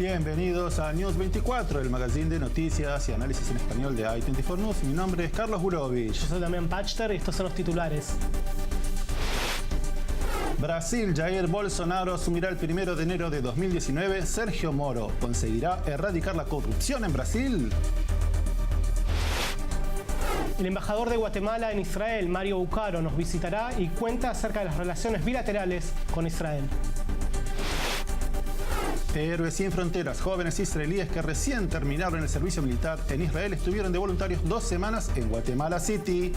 Bienvenidos a News 24, el magazine de noticias y análisis en español de i24 News. Mi nombre es Carlos Burovich. Yo soy Damián Pachter y estos son los titulares. Brasil, Jair Bolsonaro asumirá el 1 de enero de 2019. Sergio Moro conseguirá erradicar la corrupción en Brasil. El embajador de Guatemala en Israel, Mario Bucaro, nos visitará y cuenta acerca de las relaciones bilaterales con Israel. Héroes sin fronteras, jóvenes israelíes que recién terminaron el servicio militar en Israel estuvieron de voluntarios 2 semanas en Guatemala City.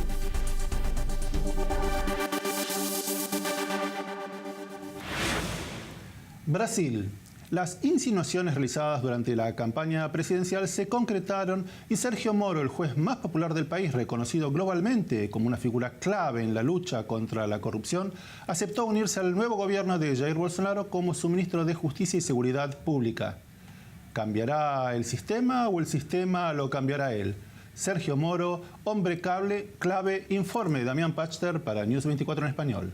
Brasil. Las insinuaciones realizadas durante la campaña presidencial se concretaron y Sergio Moro, el juez más popular del país, reconocido globalmente como una figura clave en la lucha contra la corrupción, aceptó unirse al nuevo gobierno de Jair Bolsonaro como su ministro de Justicia y Seguridad Pública. ¿Cambiará el sistema o el sistema lo cambiará él? Sergio Moro, hombre clave, informe de Damián Pachter para News 24 en español.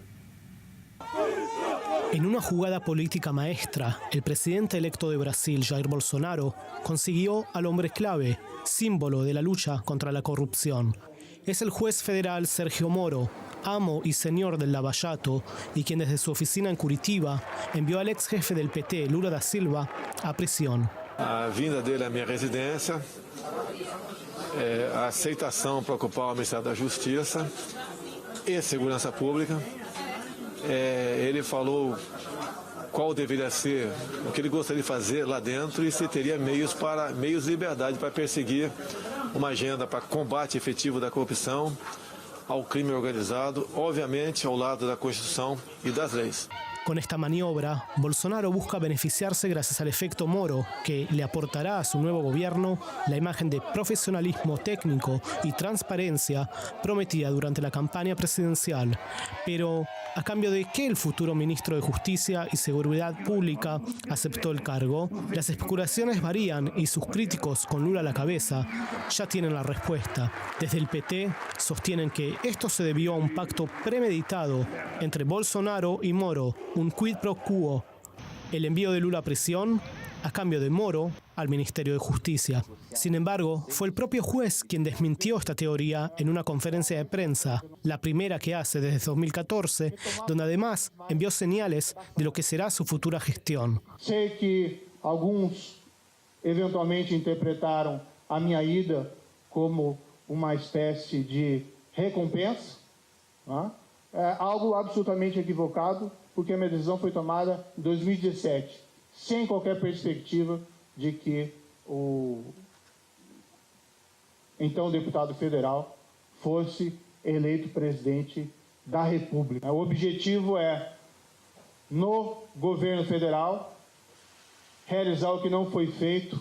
En una jugada política maestra, el presidente electo de Brasil, Jair Bolsonaro, consiguió al hombre clave, símbolo de la lucha contra la corrupción. Es el juez federal Sergio Moro, amo y señor del Lava Jato, y quien desde su oficina en Curitiba envió al ex jefe del PT, Lula da Silva, a prisión. A vinda dele à minha residência, a aceitação para ocupar o Ministério da Justiça e Segurança Pública. Ele falou qual deveria ser, o que ele gostaria de fazer lá dentro e se teria meios de liberdade para perseguir uma agenda para combate efetivo da corrupção, ao crime organizado, obviamente ao lado da Constituição e das leis. Con esta maniobra, Bolsonaro busca beneficiarse gracias al efecto Moro, que le aportará a su nuevo gobierno la imagen de profesionalismo técnico y transparencia prometida durante la campaña presidencial. Pero, ¿a cambio de qué el futuro ministro de Justicia y Seguridad Pública aceptó el cargo? Las especulaciones varían y sus críticos, con Lula a la cabeza, ya tienen la respuesta. Desde el PT sostienen que esto se debió a un pacto premeditado entre Bolsonaro y Moro, un quid pro quo, el envío de Lula a prisión a cambio de Moro al Ministerio de Justicia. Sin embargo, fue el propio juez quien desmintió esta teoría en una conferencia de prensa, la primera que hace desde 2014, donde además envió señales de lo que será su futura gestión. Sei que alguns eventualmente interpretaram a minha ida como uma espécie de recompensa, né? É algo absolutamente equivocado, porque a minha decisão foi tomada em 2017, sem qualquer perspectiva de que o então deputado federal fosse eleito presidente da República. O objetivo é, no governo federal, realizar o que não foi feito,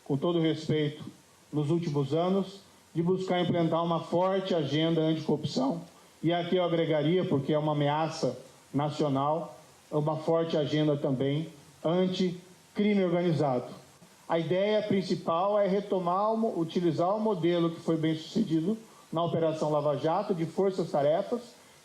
com todo respeito, nos últimos anos, de buscar implantar uma forte agenda anticorrupção. E aqui eu agregaria, porque é uma ameaça nacional, uma forte agenda também anti-crime organizado. A ideia principal é utilizar o modelo que foi bem sucedido na Operação Lava Jato, de forças-tarefas,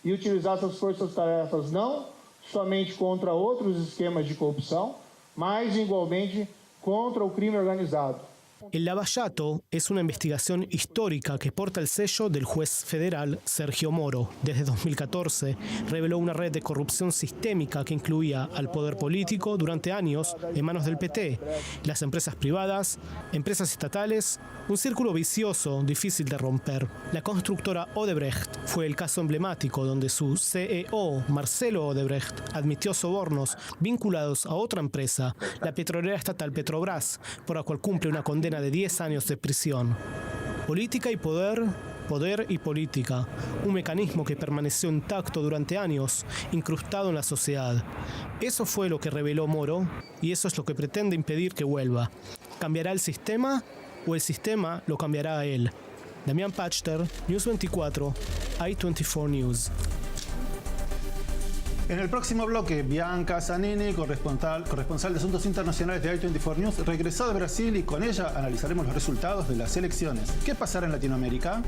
e utilizar essas forças-tarefas não somente contra outros esquemas de corrupção, mas igualmente contra o crime organizado. El Lava Jato es una investigación histórica que porta el sello del juez federal Sergio Moro. Desde 2014 reveló una red de corrupción sistémica que incluía al poder político durante años en manos del PT, las empresas privadas, empresas estatales, un círculo vicioso difícil de romper. La constructora Odebrecht fue el caso emblemático donde su CEO, Marcelo Odebrecht, admitió sobornos vinculados a otra empresa, la petrolera estatal Petrobras, por la cual cumple una condena de 10 años de prisión. Política y poder, poder y política, un mecanismo que permaneció intacto durante años, incrustado en la sociedad. Eso fue lo que reveló Moro y eso es lo que pretende impedir que vuelva. ¿Cambiará el sistema o el sistema lo cambiará a él? Damián Pachter, News 24, i24 News. En el próximo bloque, Bianca Zanini, corresponsal de Asuntos Internacionales de i24 News, regresó de Brasil y con ella analizaremos los resultados de las elecciones. ¿Qué pasará en Latinoamérica?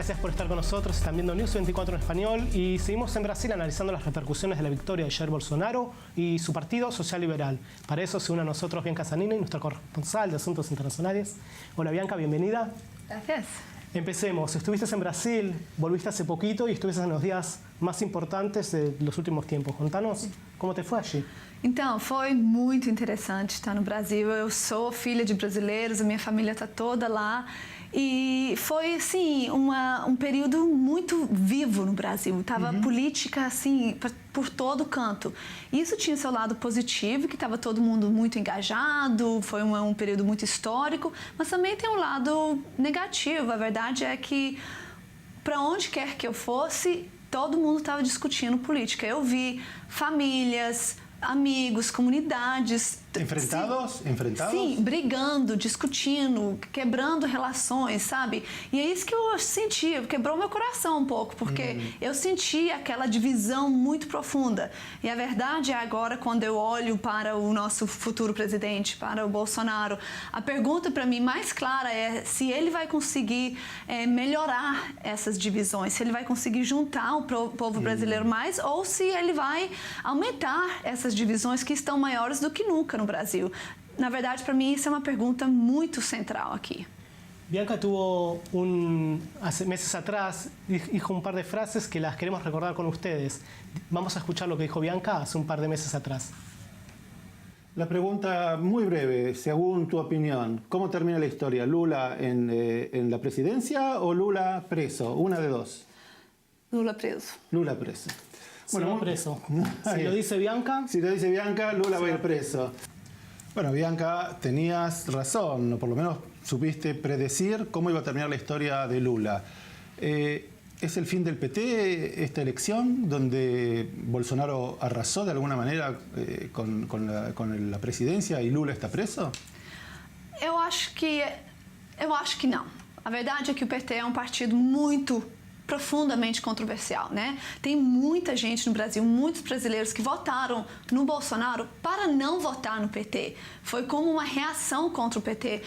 Gracias por estar con nosotros. Están viendo News 24 en español y seguimos en Brasil analizando las repercusiones de la victoria de Jair Bolsonaro y su partido social liberal. Para eso se une a nosotros Bianca Zanini, nuestra corresponsal de Asuntos Internacionales. Hola Bianca, bienvenida. Gracias. Empecemos. Estuviste en Brasil, volviste hace poquito y estuviste en los días más importantes de los últimos tiempos. Contanos, ¿cómo te fue allí? Então, foi muito interessante estar no Brasil. Eu sou filha de brasileiros, a minha família está toda lá. E foi, assim, um período muito vivo no Brasil. Estava política, assim, por todo canto. Isso tinha seu lado positivo, que estava todo mundo muito engajado, foi um período muito histórico, mas também tem um lado negativo. A verdade é que, para onde quer que eu fosse, todo mundo estava discutindo política. Eu vi famílias, amigos, comunidades... ¿Enfrentados? ¿Enfrentados? Sim, brigando, discutindo, quebrando relações, sabe? E é isso que eu senti, quebrou meu coração um pouco, porque eu senti aquela divisão muito profunda. E a verdade é agora, quando eu olho para o nosso futuro presidente, para o Bolsonaro, a pergunta para mim mais clara é se ele vai conseguir melhorar essas divisões, se ele vai conseguir juntar o povo brasileiro mais, ou se ele vai aumentar essas divisões que estão maiores do que nunca no Brasil. Na verdade, para mim, isso é uma pergunta muito central aqui. Bianca tuvo hace meses atrás, dijo un par de frases que las queremos recordar con ustedes. Vamos a escuchar lo que dijo Bianca hace un par de meses atrás. La pregunta muy breve, según tu opinión, ¿cómo termina la historia? ¿Lula en la presidencia o Lula preso? Una de dos. Lula preso. Lula preso. Bueno, preso. Si lo dice Bianca... Si lo dice Bianca, Lula va a ir preso. Bueno, Bianca, tenías razón, o por lo menos supiste predecir cómo iba a terminar la historia de Lula. ¿Es el fin del PT esta elección, donde Bolsonaro arrasó de alguna manera con la presidencia y Lula está preso? Eu acho que não. A verdade é que o PT é um partido muito profundamente controversial, né? Tem muita gente no Brasil, muitos brasileiros que votaram no Bolsonaro para não votar no PT. Foi como uma reação contra o PT.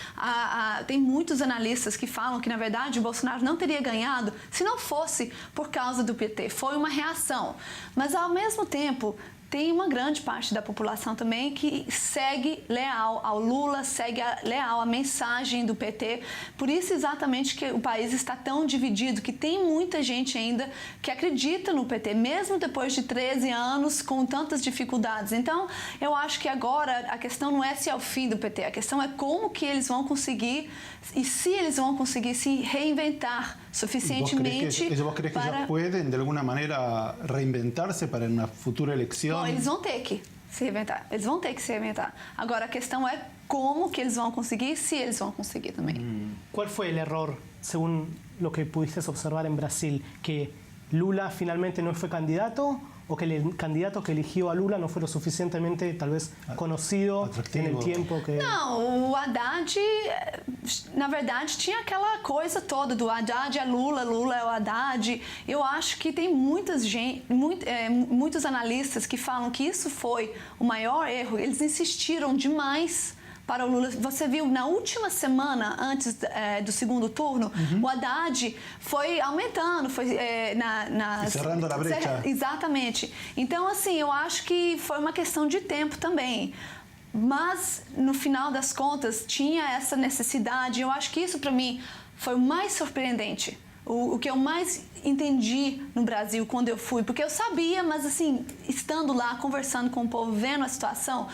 Tem muitos analistas que falam que, na verdade, o Bolsonaro não teria ganhado se não fosse por causa do PT. Foi uma reação. Mas, ao mesmo tempo, tem uma grande parte da população também que segue leal ao Lula, segue leal à mensagem do PT. Por isso exatamente que o país está tão dividido, que tem muita gente ainda que acredita no PT, mesmo depois de 13 anos, com tantas dificuldades. Então, eu acho que agora a questão não é se é o fim do PT, a questão é como que eles vão conseguir, e se eles vão conseguir se reinventar suficientemente. ¿Vos crees que ellos pueden, de alguna manera, reinventarse para una futura elección? Bom, eles vão ter que se reinventar. Eles vão ter que se reinventar. Agora, a questão é como que eles vão conseguir, se eles vão conseguir também. ¿Cuál fue el error, según lo que pudiste observar en Brasil? ¿Que Lula finalmente no fue candidato o que el candidato que eligió a Lula no fue lo suficientemente, tal vez, conocido atractivo en el tiempo que... Não, o Haddad, na verdade, tinha aquela coisa toda do Haddad é Lula, Lula é o Haddad. Eu acho que tem muitos analistas que falam que isso foi o maior erro. Eles insistiram demais para o Lula. Você viu, na última semana, antes do segundo turno, o Haddad foi aumentando, foi cerrando a brecha. Exatamente. Então, assim, eu acho que foi uma questão de tempo também. Mas, no final das contas, tinha essa necessidade. Eu acho que isso, para mim, foi o mais surpreendente. O que eu mais entendi no Brasil quando eu fui. Porque eu sabia, mas, assim, estando lá, conversando com o povo, vendo a situação...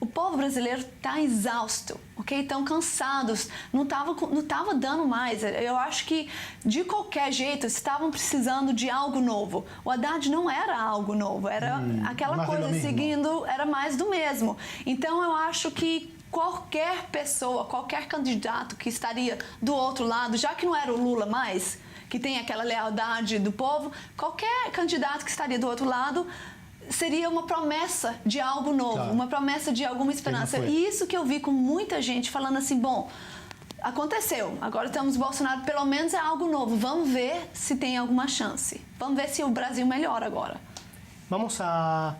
O povo brasileiro está exausto, ok? Estão cansados, não tava dando mais. Eu acho que, de qualquer jeito, estavam precisando de algo novo. O Haddad não era algo novo, era aquela coisa seguindo, era mais do mesmo. Então, eu acho que qualquer pessoa, qualquer candidato que estaria do outro lado, já que não era o Lula mais, que tem aquela lealdade do povo, qualquer candidato que estaria do outro lado... seria uma promessa de algo novo, claro. Uma promessa de alguma esperança. E isso que eu vi com muita gente falando assim, bom, aconteceu, agora temos Bolsonaro, pelo menos é algo novo, vamos ver se tem alguma chance, vamos ver se o Brasil melhora agora.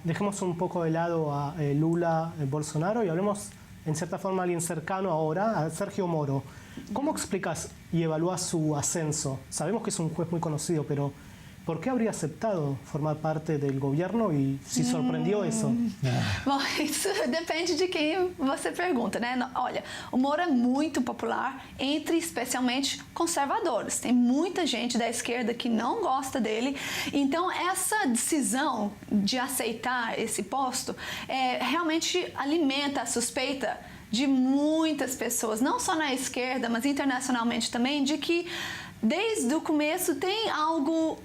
Dejemos un poco de lado a Lula, Bolsonaro y hablemos en cierta forma alguien cercano ahora a Sergio Moro. ¿Cómo explicas y evalúas su ascenso? Sabemos que es un juez muy conocido, pero ¿por qué habría aceptado formar parte del gobierno y si sorprendió eso? Bom, isso depende de quem você pergunta, né? Olha, o Moro é muito popular entre especialmente conservadores. Tem muita gente da esquerda que não gosta dele. Então, essa decisão de aceitar esse posto realmente alimenta a suspeita de muitas pessoas, não só na esquerda, mas internacionalmente também, de que desde o começo tem algo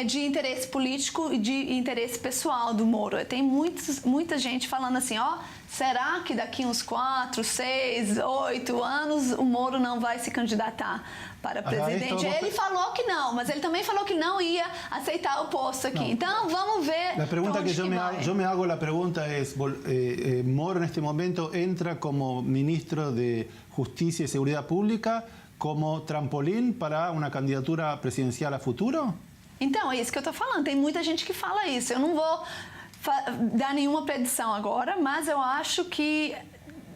de interesse político e de interesse pessoal do Moro. Tem muita gente falando assim, será que daqui uns 4, 6, 8 anos o Moro não vai se candidatar para presidente? Ele falou que não, mas ele também falou que não ia aceitar o posto aqui. Então, vamos ver. La pregunta que yo me hago, la pregunta es, Moro en este momento entra como ministro de Justicia y Seguridad Pública como trampolín para una candidatura presidencial a futuro? Então, é isso que eu estou falando. Tem muita gente que fala isso. Eu não vou dar nenhuma predição agora, mas eu acho que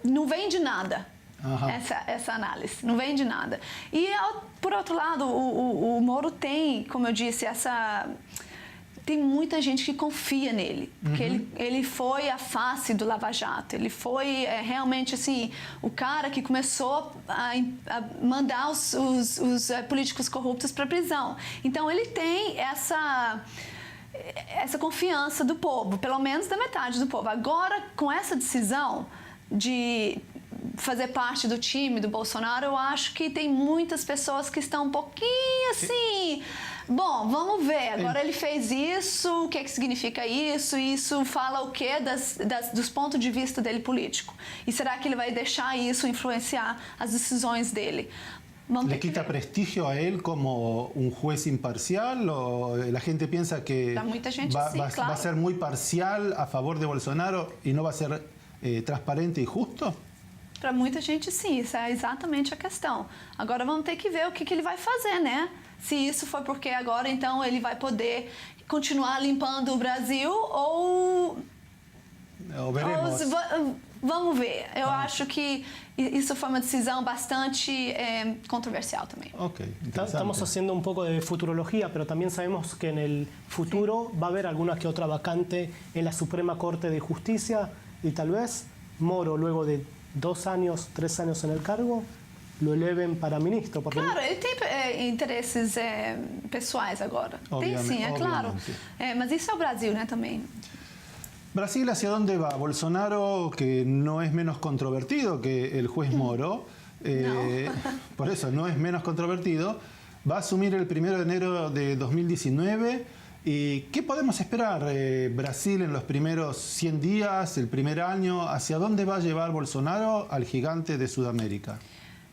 não vem de nada essa análise. Não vem de nada. E, por outro lado, o Moro tem, como eu disse, tem muita gente que confia nele, porque ele foi a face do Lava Jato, ele foi realmente assim, o cara que começou a mandar os políticos corruptos para a prisão. Então ele tem essa confiança do povo, pelo menos da metade do povo. Agora, com essa decisão de fazer parte do time do Bolsonaro, eu acho que tem muitas pessoas que estão um pouquinho assim... Bom, vamos ver. Agora ele fez isso, o que significa isso? Isso fala o quê dos pontos de vista dele político? E será que ele vai deixar isso influenciar as decisões dele? ¿Le quita prestigio a él como un juez imparcial? ¿O la gente piensa que va a ser muy parcial a favor de Bolsonaro y no va a ser transparente y justo? Para muita gente, sim. Isso é exatamente a questão. Agora vamos ter que ver o que ele vai fazer, né? Se isso foi porque agora, então, ele vai poder continuar limpando o Brasil ou veremos. Vamos ver. Eu acho que isso foi uma decisão bastante controversial também. Okay, estamos haciendo un poco de futurología, pero también sabemos que en el futuro va a haber alguna que otra vacante en la Suprema Corte de Justicia y tal vez Moro, luego de 2 años, 3 años en el cargo, lo eleven para ministro. Porque... Claro, ele tem interesses pessoais agora. Tem sim, é claro. Mas isso é o Brasil, né, também. Brasil, ¿hacia dónde va? Bolsonaro, que no es menos controvertido que el juez Moro, por eso no es menos controvertido, va a asumir el 1 de enero de 2019. ¿Y qué podemos esperar? Brasil en los primeros 100 días, el primer año, ¿hacia dónde va a llevar Bolsonaro al gigante de Sudamérica?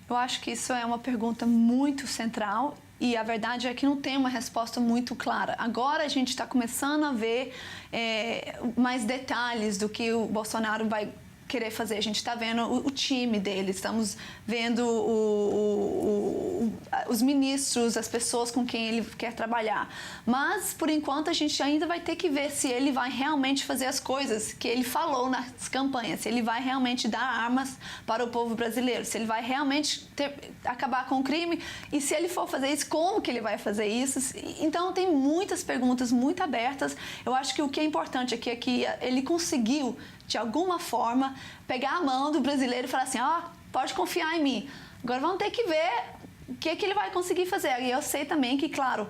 Eu acho que isso é uma pergunta muito central e a verdade é que não tem uma resposta muito clara. Agora a gente está começando a ver mais detalhes do que o Bolsonaro vai querer fazer. A gente está vendo o time dele, estamos vendo os ministros, as pessoas com quem ele quer trabalhar. Mas, por enquanto, a gente ainda vai ter que ver se ele vai realmente fazer as coisas que ele falou nas campanhas, se ele vai realmente dar armas para o povo brasileiro, se ele vai realmente acabar com o crime e se ele for fazer isso, como que ele vai fazer isso. Então, tem muitas perguntas muito abertas. Eu acho que o que é importante aqui é que ele conseguiu, de alguma forma, pegar a mão do brasileiro e falar assim, pode confiar em mim. Agora vamos ter que ver o que ele vai conseguir fazer. E eu sei também que, claro,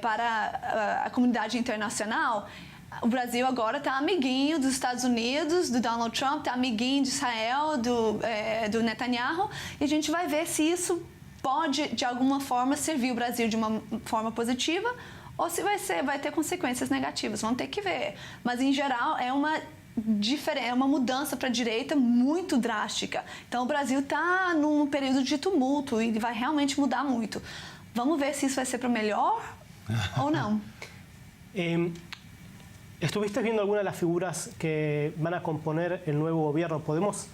para a comunidade internacional, o Brasil agora está amiguinho dos Estados Unidos, do Donald Trump, está amiguinho de Israel, do Netanyahu, e a gente vai ver se isso pode, de alguma forma, servir o Brasil de uma forma positiva ou se vai ter consequências negativas. Vamos ter que ver. Mas, em geral, é uma mudança para a direita muito drástica. Então, o Brasil está num período de tumulto e vai realmente mudar muito. Vamos ver se isso vai ser para melhor ou não. ¿Estuviste viendo alguna de las figuras que van a componer el nuevo gobierno? ¿Podemos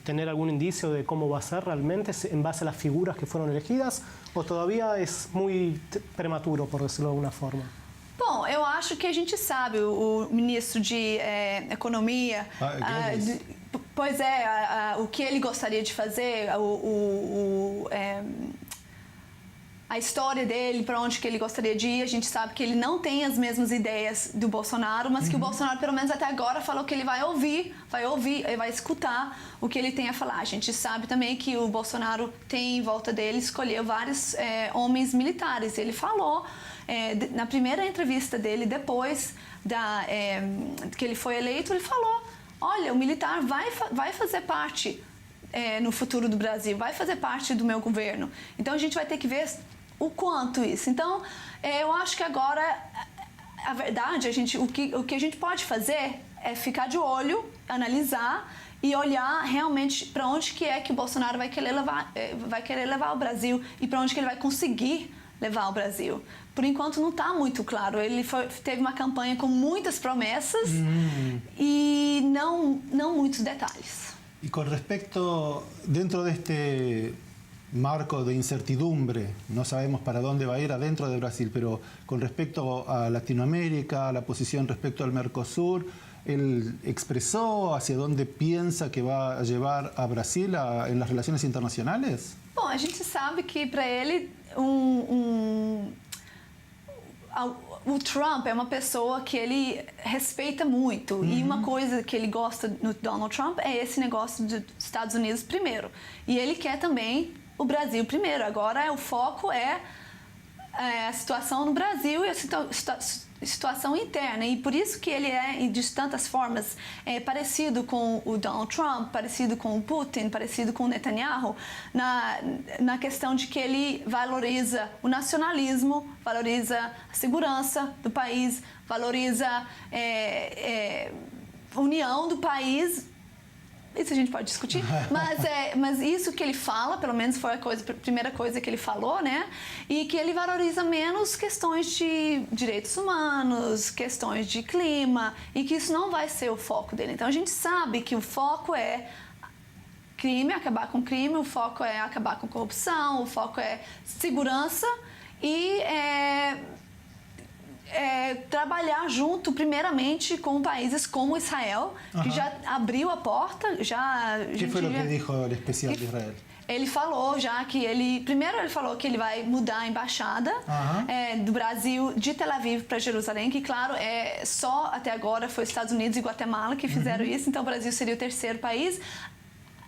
tener algún indicio de cómo va a ser realmente en base a las figuras que fueron elegidas? ¿O todavía es muy prematuro, por decirlo de alguna forma? Bom, eu acho que a gente sabe, o ministro de Economia, Pois é, o que ele gostaria de fazer, a história dele, para onde que ele gostaria de ir, a gente sabe que ele não tem as mesmas ideias do Bolsonaro, mas que o Bolsonaro, pelo menos até agora, falou que ele vai ouvir, vai escutar o que ele tem a falar. A gente sabe também que o Bolsonaro tem em volta dele, escolheu vários homens militares. Ele falou, na primeira entrevista dele, depois que ele foi eleito, ele falou, olha, o militar vai fazer parte no futuro do Brasil, vai fazer parte do meu governo. Então a gente vai ter que ver o quanto isso. Então, eu acho que agora, a verdade, o que a gente pode fazer é ficar de olho, analisar e olhar realmente para onde que é que o Bolsonaro vai querer levar o Brasil e para onde que ele vai conseguir levar o Brasil. Por enquanto não está muito claro. Ele teve uma campanha com muitas promessas e não muitos detalhes. Y con respecto, dentro de este marco de incertidumbre, no sabemos para dónde va a ir adentro de Brasil, pero con respecto a Latinoamérica, a la posición respecto al Mercosur, ¿él expresó hacia dónde piensa que va a llevar a Brasil en las relaciones internacionales? Bom, a gente sabe que para ele o Trump é uma pessoa que ele respeita muito. E uma coisa que ele gosta no Donald Trump é esse negócio dos Estados Unidos primeiro. E ele quer também o Brasil primeiro. Agora o foco é a situação no Brasil e a situação interna. E por isso que ele é, de tantas formas, parecido com o Donald Trump, parecido com o Putin, parecido com o Netanyahu, na questão de que ele valoriza o nacionalismo, valoriza a segurança do país, valoriza a união do país. Isso a gente pode discutir, mas isso que ele fala, pelo menos foi a primeira coisa que ele falou, né? E que ele valoriza menos questões de direitos humanos, questões de clima, e que isso não vai ser o foco dele. Então a gente sabe que o foco é crime, acabar com crime, o foco é acabar com corrupção, o foco é segurança e trabalhar junto, primeiramente, com países como Israel, que já abriu a porta, O que foi o que disse o especial de Israel? Ele falou já que primeiro ele falou que ele vai mudar a embaixada do Brasil de Tel Aviv para Jerusalém, que claro, só até agora foi Estados Unidos e Guatemala que fizeram isso, então o Brasil seria o terceiro país.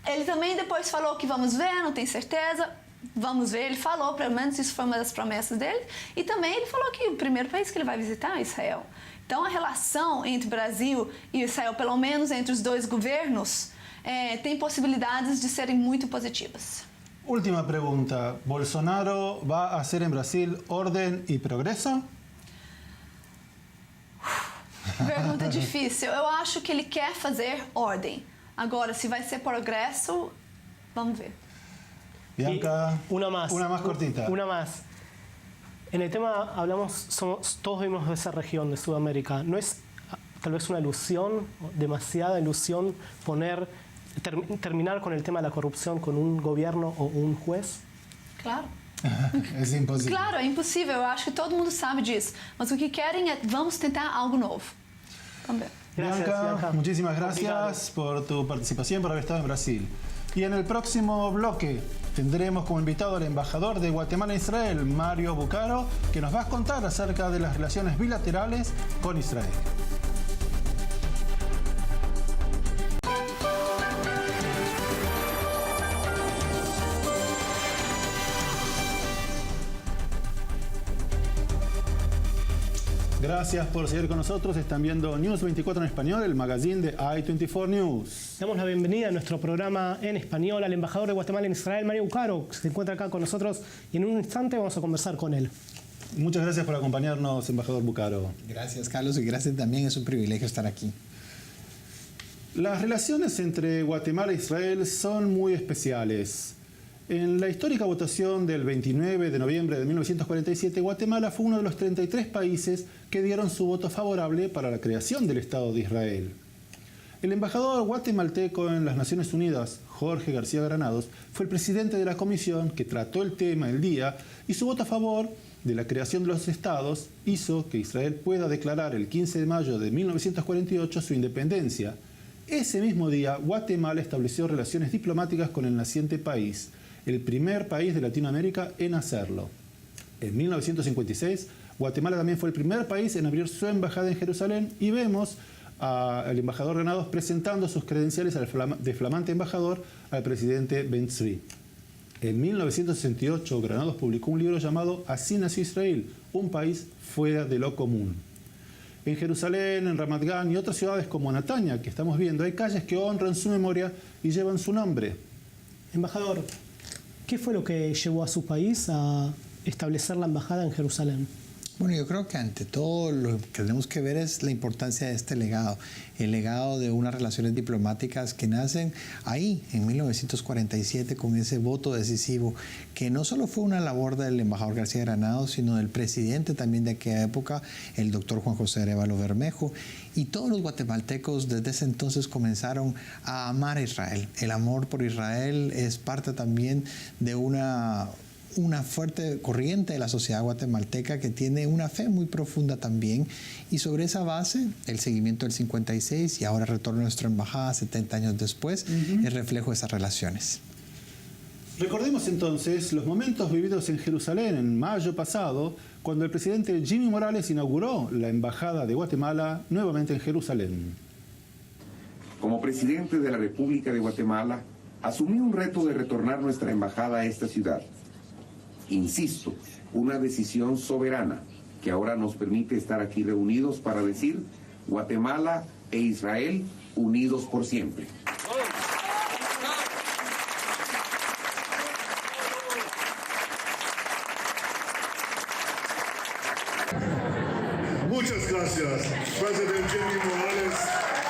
Ele também depois falou que vamos ver, não tem certeza. Vamos ver, ele falou, pelo menos isso foi uma das promessas dele, e também ele falou que o primeiro país que ele vai visitar é Israel. Então a relação entre o Brasil e Israel, pelo menos entre os dois governos, tem possibilidades de serem muito positivas. Última pergunta, ¿Bolsonaro va a hacer en Brasil orden y progreso? Pergunta difícil. Eu acho que ele quer fazer ordem. Agora, se vai ser progresso, vamos ver. Bianca, una más cortita. Una más. En el tema hablamos, todos vimos de esa región de Sudamérica. ¿No es tal vez una ilusión, demasiada ilusión, terminar con el tema de la corrupción con un gobierno o un juez? Claro. É impossível. Claro, é impossível. Eu acho que todo mundo sabe disso. Mas o que querem é, vamos tentar algo novo. Também. Bianca, muchísimas gracias por tu participación, por haber estado en Brasil. Y en el próximo bloque tendremos como invitado al embajador de Guatemala en Israel, Mario Bucaro, que nos va a contar acerca de las relaciones bilaterales con Israel. Gracias por seguir con nosotros. Están viendo News 24 en español, el magazine de I24 News. Damos la bienvenida a nuestro programa en español al embajador de Guatemala en Israel, Mario Bucaro, que se encuentra acá con nosotros y en un instante vamos a conversar con él. Muchas gracias por acompañarnos, embajador Bucaro. Gracias, Carlos, y gracias también. Es un privilegio estar aquí. Las relaciones entre Guatemala e Israel son muy especiales. En la histórica votación del 29 de noviembre de 1947, Guatemala fue uno de los 33 países que dieron su voto favorable para la creación del Estado de Israel. El embajador guatemalteco en las Naciones Unidas, Jorge García Granados, fue el presidente de la comisión que trató el tema el día y su voto a favor de la creación de los estados hizo que Israel pueda declarar el 15 de mayo de 1948 su independencia Ese mismo día, Guatemala estableció relaciones diplomáticas con el naciente país, el primer país de Latinoamérica en hacerlo. En 1956, Guatemala también fue el primer país en abrir su embajada en Jerusalén y vemos al embajador Granados presentando sus credenciales de flamante embajador al presidente Ben-Zvi. En 1968, Granados publicó un libro llamado Así nació Israel, un país fuera de lo común. En Jerusalén, en Ramat Gan y otras ciudades como Netanya, que estamos viendo, hay calles que honran su memoria y llevan su nombre. Embajador, ¿qué fue lo que llevó a su país a establecer la embajada en Jerusalén? Bueno, yo creo que ante todo lo que tenemos que ver es la importancia de este legado, el legado de unas relaciones diplomáticas que nacen ahí, en 1947, con ese voto decisivo, que no solo fue una labor del embajador García Granados, sino del presidente también de aquella época, el doctor Juan José Arévalo Bermejo, y todos los guatemaltecos desde ese entonces comenzaron a amar a Israel. El amor por Israel es parte también de una fuerte corriente de la sociedad guatemalteca que tiene una fe muy profunda también, y sobre esa base el seguimiento del 56 y ahora el retorno a nuestra embajada 70 años después es reflejo de esas relaciones. Recordemos entonces los momentos vividos en Jerusalén en mayo pasado, cuando el presidente Jimmy Morales inauguró la embajada de Guatemala nuevamente en Jerusalén. Como presidente de la República de Guatemala, asumí un reto de retornar nuestra embajada a esta ciudad. Insisto, una decisión soberana que ahora nos permite estar aquí reunidos para decir Guatemala e Israel unidos por siempre. Muchas gracias, President Jimmy Morales.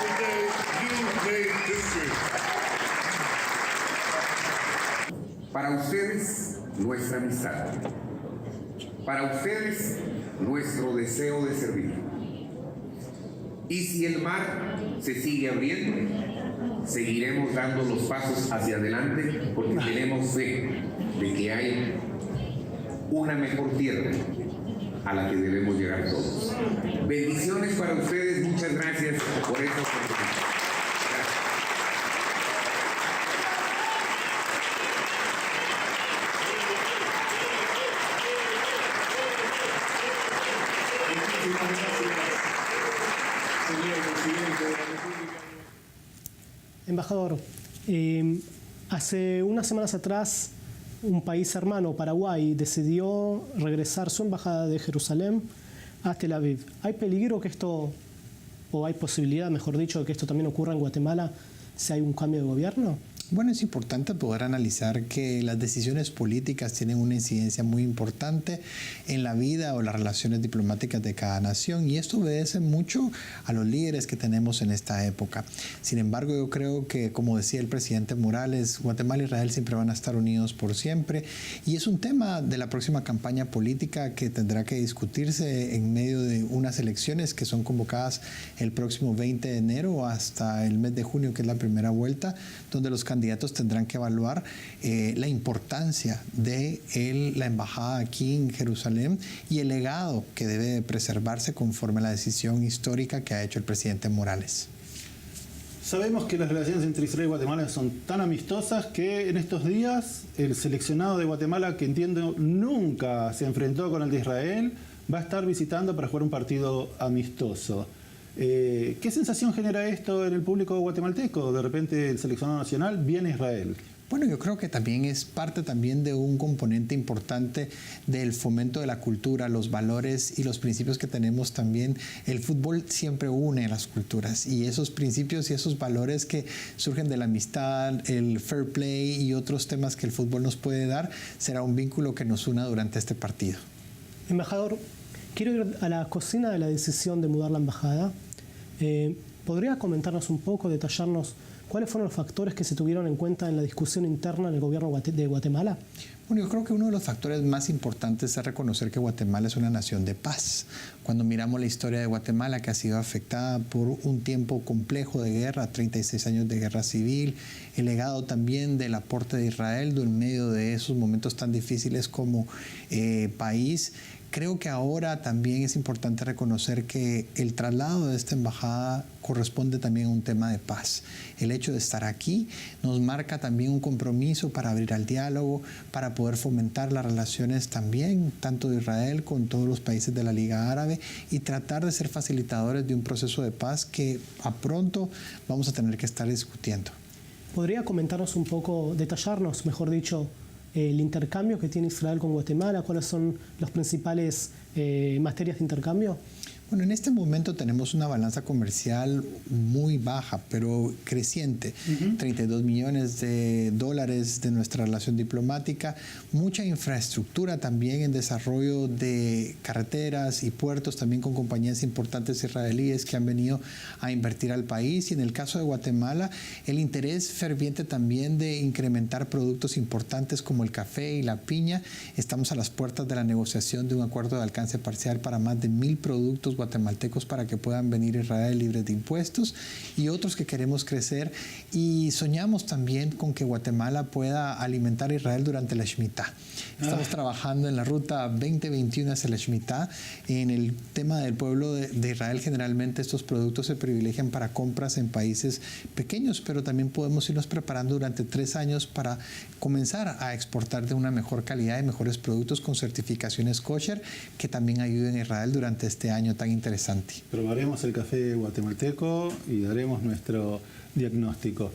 Today you made history. Para ustedes, nuestra amistad. Para ustedes, nuestro deseo de servir. Y si el mar se sigue abriendo, seguiremos dando los pasos hacia adelante porque tenemos fe de que hay una mejor tierra a la que debemos llegar todos. Bendiciones para ustedes, muchas gracias por esta oportunidad. Embajador, hace unas semanas atrás un país hermano, Paraguay, decidió regresar su embajada de Jerusalén a Tel Aviv. ¿Hay peligro que esto, o hay posibilidad, mejor dicho, de que esto también ocurra en Guatemala si hay un cambio de gobierno? Bueno, es importante poder analizar que las decisiones políticas tienen una incidencia muy importante en la vida o las relaciones diplomáticas de cada nación, y esto obedece mucho a los líderes que tenemos en esta época. Sin embargo, yo creo que, como decía el presidente Morales, Guatemala e Israel siempre van a estar unidos por siempre, y es un tema de la próxima campaña política que tendrá que discutirse en medio de unas elecciones que son convocadas el próximo 20 de enero hasta el mes de junio, que es la primera vuelta, donde los candidatos tendrán que evaluar la importancia de la embajada aquí en Jerusalén y el legado que debe preservarse conforme a la decisión histórica que ha hecho el presidente Morales. Sabemos que las relaciones entre Israel y Guatemala son tan amistosas que en estos días el seleccionado de Guatemala, que entiendo nunca se enfrentó con el de Israel, va a estar visitando para jugar un partido amistoso. ¿Qué sensación genera esto en el público guatemalteco? De repente el seleccionado nacional viene a Israel. Bueno, yo creo que también es parte también de un componente importante del fomento de la cultura, los valores y los principios que tenemos también. El fútbol siempre une las culturas, y esos principios y esos valores que surgen de la amistad, el fair play y otros temas que el fútbol nos puede dar, será un vínculo que nos una durante este partido. Embajador, quiero ir a la cocina de la decisión de mudar la embajada. ¿Podría comentarnos un poco, detallarnos cuáles fueron los factores que se tuvieron en cuenta en la discusión interna en el gobierno de Guatemala? Bueno, yo creo que uno de los factores más importantes es reconocer que Guatemala es una nación de paz. Cuando miramos la historia de Guatemala, que ha sido afectada por un tiempo complejo de guerra, 36 años de guerra civil, el legado también del aporte de Israel en medio de esos momentos tan difíciles como país, Creo que ahora también es importante reconocer que el traslado de esta embajada corresponde también a un tema de paz. El hecho de estar aquí nos marca también un compromiso para abrir al diálogo, para poder fomentar las relaciones también, tanto de Israel con todos los países de la Liga Árabe, y tratar de ser facilitadores de un proceso de paz que a pronto vamos a tener que estar discutiendo. ¿Podría comentarnos un poco, detallarnos, mejor dicho, el intercambio que tiene Israel con Guatemala? ¿Cuáles son las principales materias de intercambio? Bueno, en este momento tenemos una balanza comercial muy baja, pero creciente. 32 millones de dólares de nuestra relación diplomática, mucha infraestructura también en desarrollo de carreteras y puertos, también con compañías importantes israelíes que han venido a invertir al país. Y en el caso de Guatemala, el interés ferviente también de incrementar productos importantes como el café y la piña. Estamos a las puertas de la negociación de un acuerdo de alcance parcial para más de 1,000 productos guatemaltecos para que puedan venir a Israel libres de impuestos, y otros que queremos crecer, y soñamos también con que Guatemala pueda alimentar a Israel durante la Shemitah. Estamos trabajando en la ruta 2021 hacia la Shemitah. En el tema del pueblo de Israel, generalmente estos productos se privilegian para compras en países pequeños, pero también podemos irnos preparando durante 3 años para comenzar a exportar de una mejor calidad y mejores productos con certificaciones kosher que también ayuden a Israel durante este año tan interesante. Probaremos el café guatemalteco y daremos nuestro diagnóstico.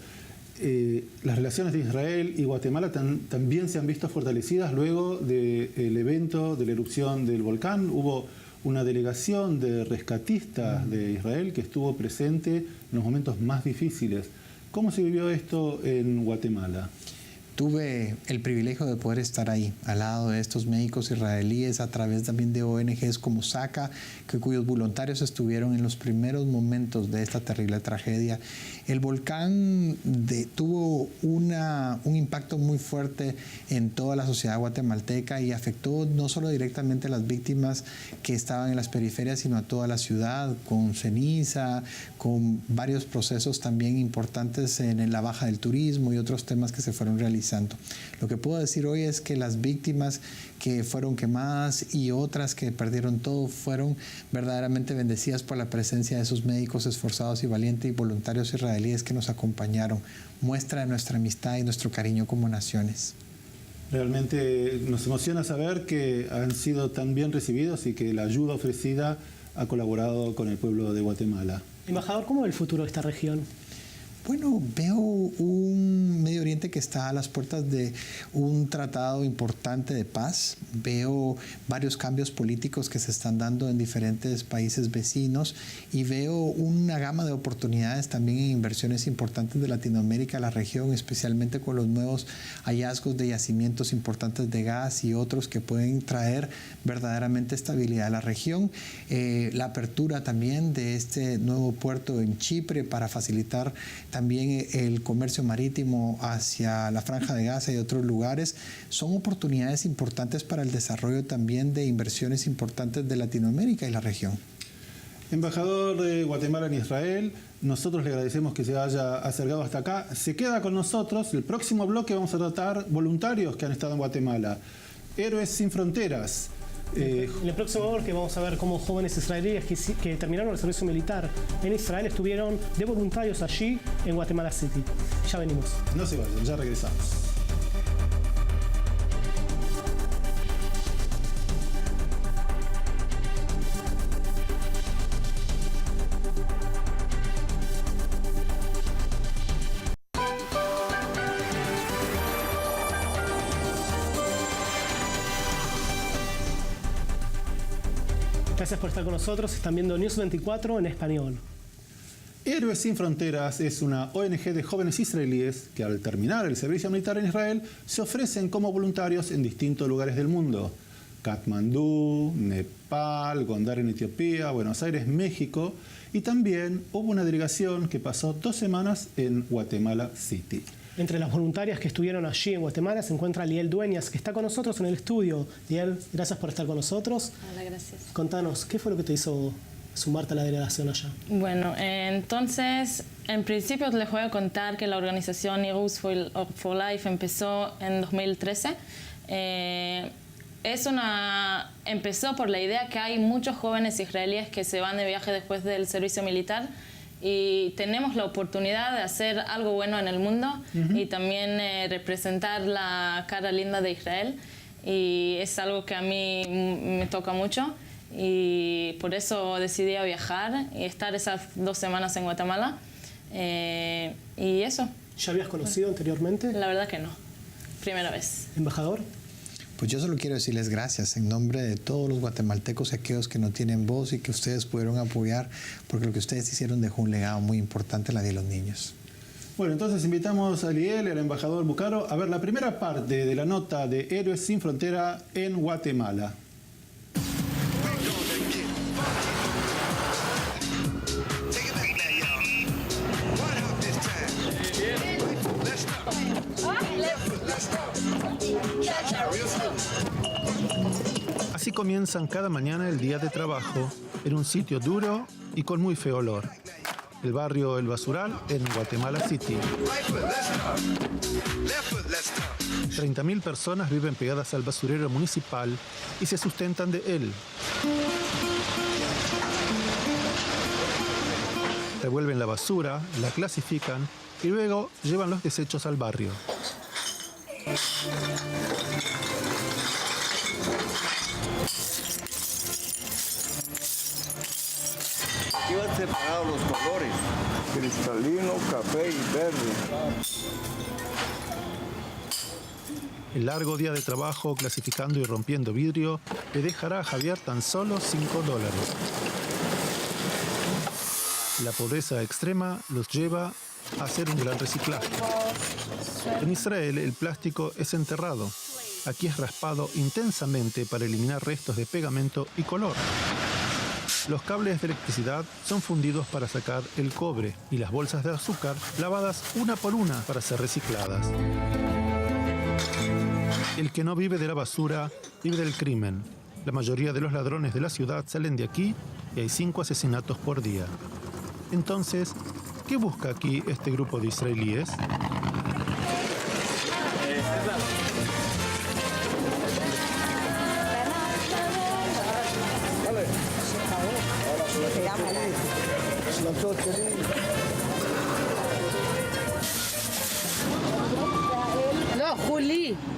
Las relaciones de Israel y Guatemala también se han visto fortalecidas luego del evento de la erupción del volcán. Hubo una delegación de rescatistas de Israel que estuvo presente en los momentos más difíciles. ¿Cómo se vivió esto en Guatemala? Tuve el privilegio de poder estar ahí, al lado de estos médicos israelíes, a través también de ONGs como SACA, cuyos voluntarios estuvieron en los primeros momentos de esta terrible tragedia. El volcán tuvo un impacto muy fuerte en toda la sociedad guatemalteca y afectó no solo directamente a las víctimas que estaban en las periferias, sino a toda la ciudad, con ceniza, con varios procesos también importantes en la baja del turismo y otros temas que se fueron realizando. Lo que puedo decir hoy es que las víctimas que fueron quemadas y otras que perdieron todo fueron verdaderamente bendecidas por la presencia de esos médicos esforzados y valientes y voluntarios israelíes que nos acompañaron. Muestra de nuestra amistad y nuestro cariño como naciones. Realmente nos emociona saber que han sido tan bien recibidos y que la ayuda ofrecida ha colaborado con el pueblo de Guatemala. Embajador, ¿cómo ve el futuro de esta región? Bueno, veo un Medio Oriente que está a las puertas de un tratado importante de paz. Veo varios cambios políticos que se están dando en diferentes países vecinos y veo una gama de oportunidades también en inversiones importantes de Latinoamérica, la región, especialmente con los nuevos hallazgos de yacimientos importantes de gas y otros que pueden traer verdaderamente estabilidad a la región. La apertura también de este nuevo puerto en Chipre para facilitar también el comercio marítimo hacia la Franja de Gaza y otros lugares, son oportunidades importantes para el desarrollo también de inversiones importantes de Latinoamérica y la región. Embajador de Guatemala en Israel, nosotros le agradecemos que se haya acercado hasta acá. Se queda con nosotros. El próximo bloque vamos a tratar voluntarios que han estado en Guatemala. Héroes sin fronteras. En el próximo bloque vamos a ver cómo jóvenes israelíes que terminaron el servicio militar en Israel estuvieron de voluntarios allí en Guatemala City. Ya venimos. No se vayan, ya regresamos. Gracias por estar con nosotros. Están viendo News 24 en español. Héroes sin Fronteras es una ONG de jóvenes israelíes que al terminar el servicio militar en Israel se ofrecen como voluntarios en distintos lugares del mundo. Katmandú, Nepal, Gondar en Etiopía, Buenos Aires, México, y también hubo una delegación que pasó 2 semanas en Guatemala City. Entre las voluntarias que estuvieron allí en Guatemala se encuentra Liel Dueñas, que está con nosotros en el estudio. Liel, gracias por estar con nosotros. Hola, gracias. Contanos, ¿qué fue lo que te hizo sumarte a la delegación allá? Bueno, entonces, en principio les voy a contar que la organización Heroes for Life empezó en 2013. empezó por la idea que hay muchos jóvenes israelíes que se van de viaje después del servicio militar y tenemos la oportunidad de hacer algo bueno en el mundo y también representar la cara linda de Israel, y es algo que a mí me toca mucho y por eso decidí a viajar y estar esas 2 semanas en Guatemala y eso. ¿Ya habías conocido anteriormente? La verdad que no, primera vez. ¿Embajador? Pues yo solo quiero decirles gracias en nombre de todos los guatemaltecos y aquellos que no tienen voz y que ustedes pudieron apoyar, porque lo que ustedes hicieron dejó un legado muy importante en la vida de los niños. Bueno, entonces invitamos a Liel y al embajador Bucaro a ver la primera parte de la nota de Héroes Sin Frontera en Guatemala. Así comienzan cada mañana el día de trabajo en un sitio duro y con muy feo olor. El barrio El Basural en Guatemala City. 30.000 personas viven pegadas al basurero municipal y se sustentan de él. Revuelven la basura, la clasifican y luego llevan los desechos al barrio. Aquí van separados los colores, cristalino, café y verde. El largo día de trabajo clasificando y rompiendo vidrio le dejará a Javier tan solo $5. La pobreza extrema los lleva a hacer un gran reciclaje. En Israel el plástico es enterrado. Aquí es raspado intensamente para eliminar restos de pegamento y color. Los cables de electricidad son fundidos para sacar el cobre y las bolsas de azúcar lavadas una por una para ser recicladas. El que no vive de la basura vive del crimen. La mayoría de los ladrones de la ciudad salen de aquí y hay 5 asesinatos por día. Entonces, ¿qué busca aquí este grupo de israelíes?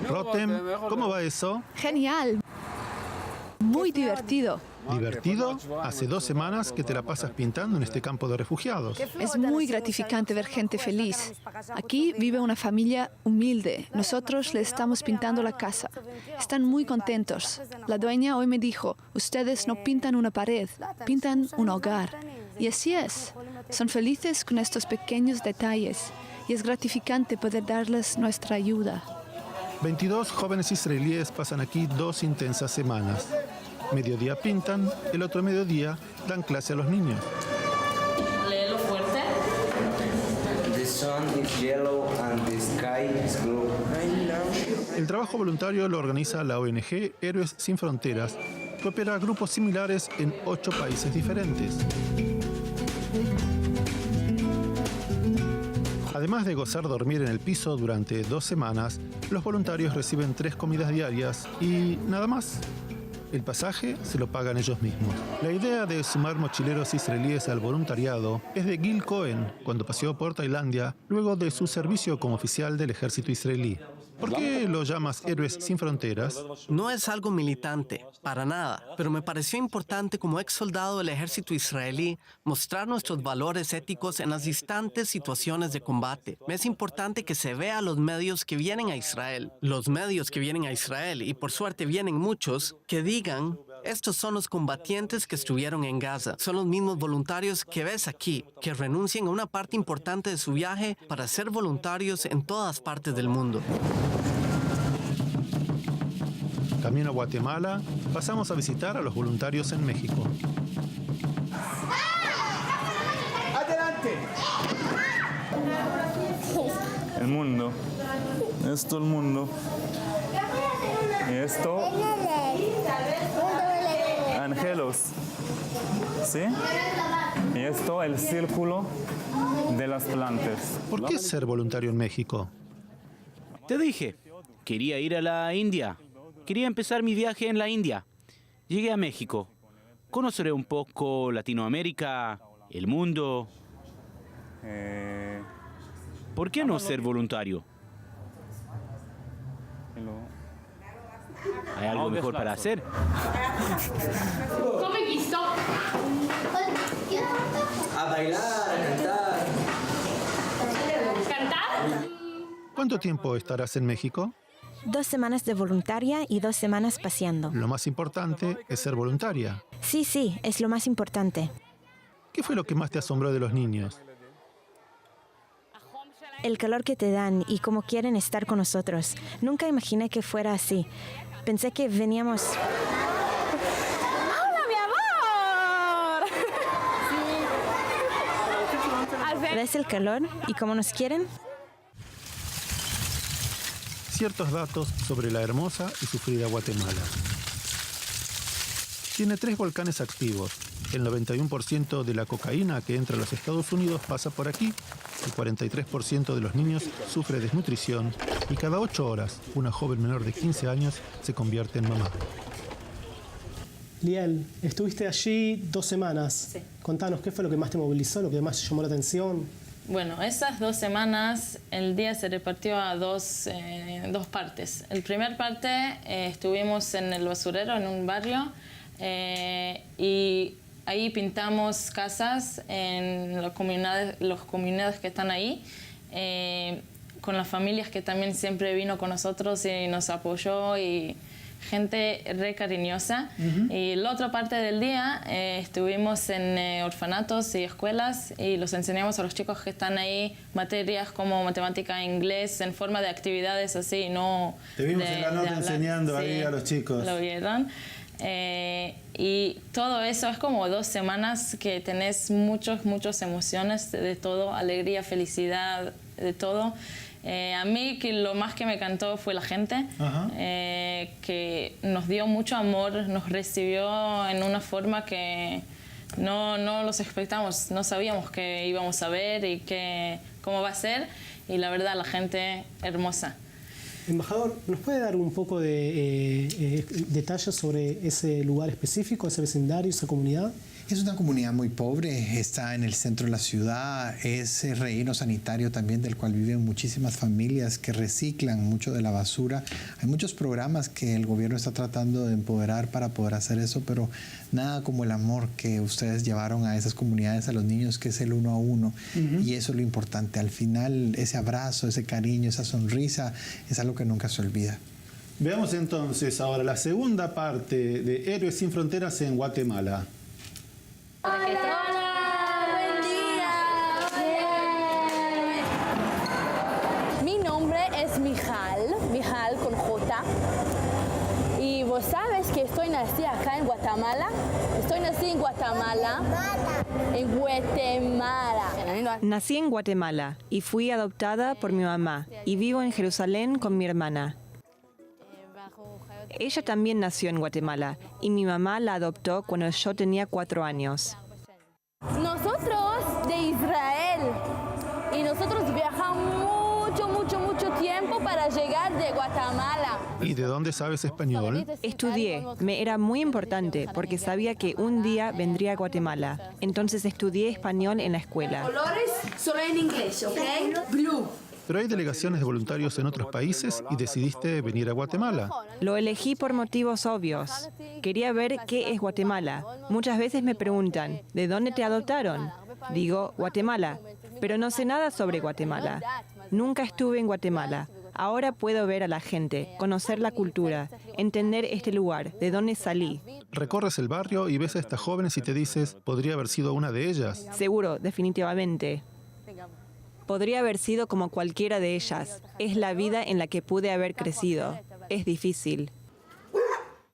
Rotem, ¿cómo va eso? Genial. Muy divertido. ¿Divertido? Hace 2 semanas que te la pasas pintando en este campo de refugiados. Es muy gratificante ver gente feliz. Aquí vive una familia humilde. Nosotros le estamos pintando la casa. Están muy contentos. La dueña hoy me dijo, ustedes no pintan una pared, pintan un hogar. Y así es. Son felices con estos pequeños detalles. Y es gratificante poder darles nuestra ayuda. 22 jóvenes israelíes pasan aquí 2 intensas semanas. Mediodía pintan, el otro mediodía dan clase a los niños. Léelo fuerte. The sun is yellow and the sky is blue. El trabajo voluntario lo organiza la ONG Héroes Sin Fronteras, que opera grupos similares en 8 países diferentes. Además de gozar dormir en el piso durante 2 semanas, los voluntarios reciben 3 comidas diarias y nada más. El pasaje se lo pagan ellos mismos. La idea de sumar mochileros israelíes al voluntariado es de Gil Cohen, cuando paseó por Tailandia luego de su servicio como oficial del ejército israelí. ¿Por qué lo llamas Héroes Sin Fronteras? No es algo militante, para nada, pero me pareció importante como ex soldado del ejército israelí mostrar nuestros valores éticos en las distantes situaciones de combate. Me es importante que se vea a los medios que vienen a Israel. Los medios que vienen a Israel, y por suerte vienen muchos, que digan: estos son los combatientes que estuvieron en Gaza. Son los mismos voluntarios que ves aquí, que renuncian a una parte importante de su viaje para ser voluntarios en todas partes del mundo. Camino a Guatemala, pasamos a visitar a los voluntarios en México. ¡Adelante! El mundo. Esto el mundo. Y esto... Angelos. ¿Sí? Y esto el círculo de las plantas. ¿Por qué ser voluntario en México? Te dije, quería ir a la India. quería empezar mi viaje en la India. Llegué a México. Conoceré un poco Latinoamérica, el mundo. ¿Por qué no ser voluntario? ¿Hay algo mejor para hacer? A bailar, a cantar. ¿Cantar? ¿Cuánto tiempo estarás en México? 2 semanas de voluntaria y 2 semanas paseando. Lo más importante es ser voluntaria. Sí, es lo más importante. ¿Qué fue lo que más te asombró de los niños? El calor que te dan y cómo quieren estar con nosotros. Nunca imaginé que fuera así. Pensé que veníamos... ¡Hola, mi amor! ¿Ves el calor y cómo nos quieren? Ciertos datos sobre la hermosa y sufrida Guatemala. Tiene 3 volcanes activos. El 91% de la cocaína que entra a los Estados Unidos pasa por aquí. El 43% de los niños sufre desnutrición y cada 8 horas una joven menor de 15 años se convierte en mamá. Liel, estuviste allí 2 semanas. Sí. Contanos, ¿qué fue lo que más te movilizó, lo que más te llamó la atención? Bueno, esas 2 semanas el día se repartió a dos partes. La primera parte estuvimos en el basurero, en un barrio, y ahí pintamos casas en las comunidades que están ahí, con las familias que también siempre vino con nosotros y nos apoyó, y gente re cariñosa. Y la otra parte del día estuvimos en orfanatos y escuelas y los enseñamos a los chicos que están ahí materias como matemática e inglés en forma de actividades así, no... Te vimos en la nota enseñando sí, ahí a los chicos. Lo vieron. Y todo eso es como 2 semanas que tenés muchas emociones de todo, alegría, felicidad, de todo. A mí lo más que me encantó fue la gente, que nos dio mucho amor, nos recibió en una forma que no los expectamos, no sabíamos qué íbamos a ver y cómo va a ser, y la verdad la gente hermosa. Embajador, ¿nos puede dar un poco de detalles sobre ese lugar específico, ese vecindario, esa comunidad? Es una comunidad muy pobre, está en el centro de la ciudad, es relleno sanitario también del cual viven muchísimas familias que reciclan mucho de la basura. Hay muchos programas que el gobierno está tratando de empoderar para poder hacer eso, pero nada como el amor que ustedes llevaron a esas comunidades, a los niños, que es el 1 a 1. Y eso es lo importante. Al final, ese abrazo, ese cariño, esa sonrisa es algo que nunca se olvida. Veamos entonces ahora la segunda parte de Héroes sin Fronteras en Guatemala. Hola, buen día. Mi nombre es Mijal con J. Y vos sabes que estoy nacida acá en Guatemala. Estoy nacida en Guatemala. Nací en Guatemala y fui adoptada por mi mamá y vivo en Jerusalén con mi hermana. Ella también nació en Guatemala y mi mamá la adoptó cuando yo tenía 4 años. Nosotros de Israel, y nosotros viajamos mucho tiempo para llegar de Guatemala. ¿Y de dónde sabes español? Estudié. Me era muy importante porque sabía que un día vendría a Guatemala. Entonces estudié español en la escuela. Colores solo en inglés, ¿ok? Blue. Pero hay delegaciones de voluntarios en otros países y decidiste venir a Guatemala. Lo elegí por motivos obvios. Quería ver qué es Guatemala. Muchas veces me preguntan, ¿de dónde te adoptaron? Digo, Guatemala, pero no sé nada sobre Guatemala. Nunca estuve en Guatemala. Ahora puedo ver a la gente, conocer la cultura, entender este lugar, de dónde salí. Recorres el barrio y ves a estas jóvenes y te dices, ¿podría haber sido una de ellas? Seguro, definitivamente. Podría haber sido como cualquiera de ellas. Es la vida en la que pude haber crecido. Es difícil.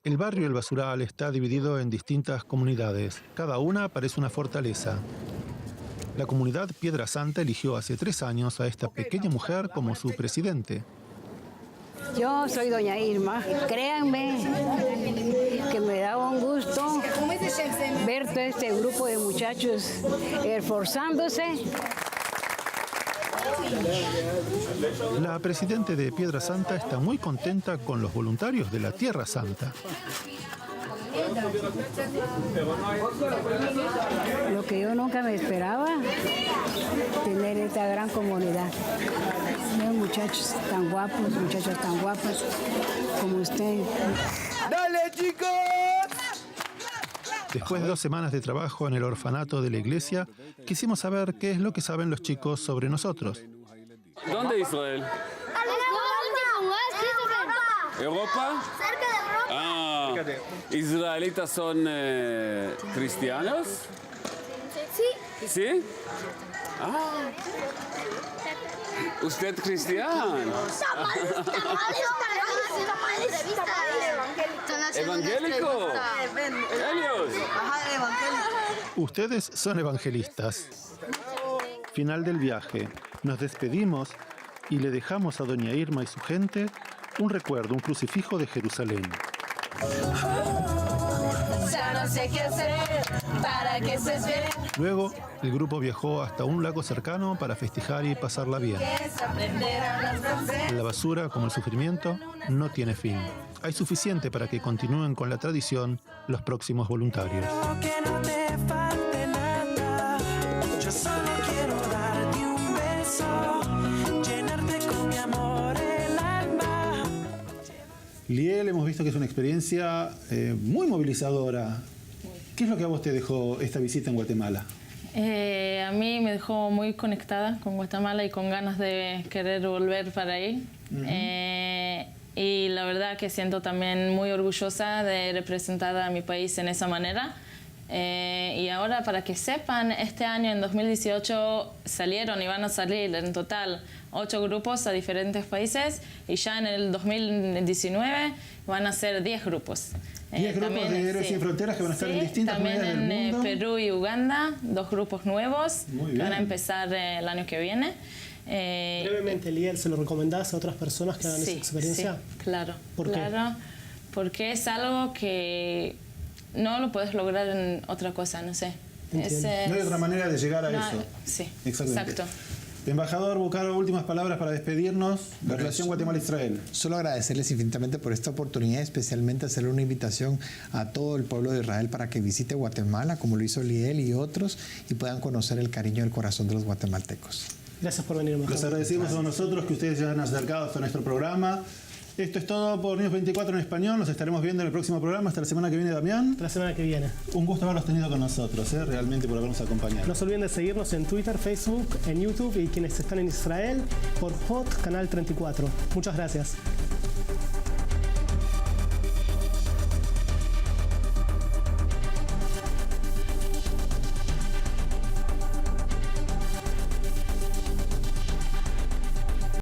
El barrio El Basural está dividido en distintas comunidades. Cada una parece una fortaleza. La comunidad Piedra Santa eligió hace 3 años a esta pequeña mujer como su presidente. Yo soy doña Irma. Créanme que me daba un gusto ver todo este grupo de muchachos esforzándose La presidenta de Piedra Santa está muy contenta con los voluntarios de la Tierra Santa. Lo que yo nunca me esperaba, tener esta gran comunidad. Veo muchachos tan guapos, muchachas tan guapas como usted. ¡Dale, chicos! Después de 2 semanas de trabajo en el orfanato de la iglesia, quisimos saber qué es lo que saben los chicos sobre nosotros. ¿Dónde Israel? ¿Europa? Cerca de Europa. Ah, ¿israelitas son cristianos? Sí. ¿Sí? Ah. ¿Usted cristiano? ¿Evangélico? Ustedes son evangelistas. Final del viaje. Nos despedimos y le dejamos a doña Irma y su gente un recuerdo, un crucifijo de Jerusalén. Ya no sé qué hacer para que se vea. Luego, el grupo viajó hasta un lago cercano para festejar y pasarla bien. La basura, como el sufrimiento, no tiene fin. Hay suficiente para que continúen con la tradición los próximos voluntarios. Que no te falte nada. Yo solo quiero darte un beso, llenarte con mi amor el alma. Liel, hemos visto que es una experiencia muy movilizadora. ¿Qué es lo que a vos te dejó esta visita en Guatemala? A mí me dejó muy conectada con Guatemala y con ganas de querer volver para ahí. Y la verdad que siento también muy orgullosa de representar a mi país en esa manera. Y ahora, para que sepan, este año, en 2018, salieron y van a salir en total 8 grupos a diferentes países, y ya en el 2019 van a ser 10 grupos. 10 grupos también, de Héroes Sin Fronteras que van a estar en distintas también comunidades del en mundo. Perú y Uganda, 2 grupos nuevos que van a empezar el año que viene. Brevemente, Liel, ¿se lo recomendás a otras personas que hagan esa experiencia? Sí, claro. ¿Por qué? Porque es algo que no lo puedes lograr en otra cosa, no sé. No hay otra manera de llegar a eso. Sí, exactamente. exacto. Embajador Bucaro, últimas palabras para despedirnos. La relación Guatemala-Israel. Solo agradecerles infinitamente por esta oportunidad, especialmente hacerle una invitación a todo el pueblo de Israel para que visite Guatemala, como lo hizo Liel y otros, y puedan conocer el cariño del corazón de los guatemaltecos. Gracias por venir, embajador. Les agradecemos a nosotros que ustedes ya han acercado hasta nuestro programa. Esto es todo por News 24 en español. Nos estaremos viendo en el próximo programa. Hasta la semana que viene, Damián. Hasta la semana que viene. Un gusto haberlos tenido con nosotros, realmente por habernos acompañado. No se olviden de seguirnos en Twitter, Facebook, en YouTube, y quienes están en Israel por Hot Canal 34. Muchas gracias.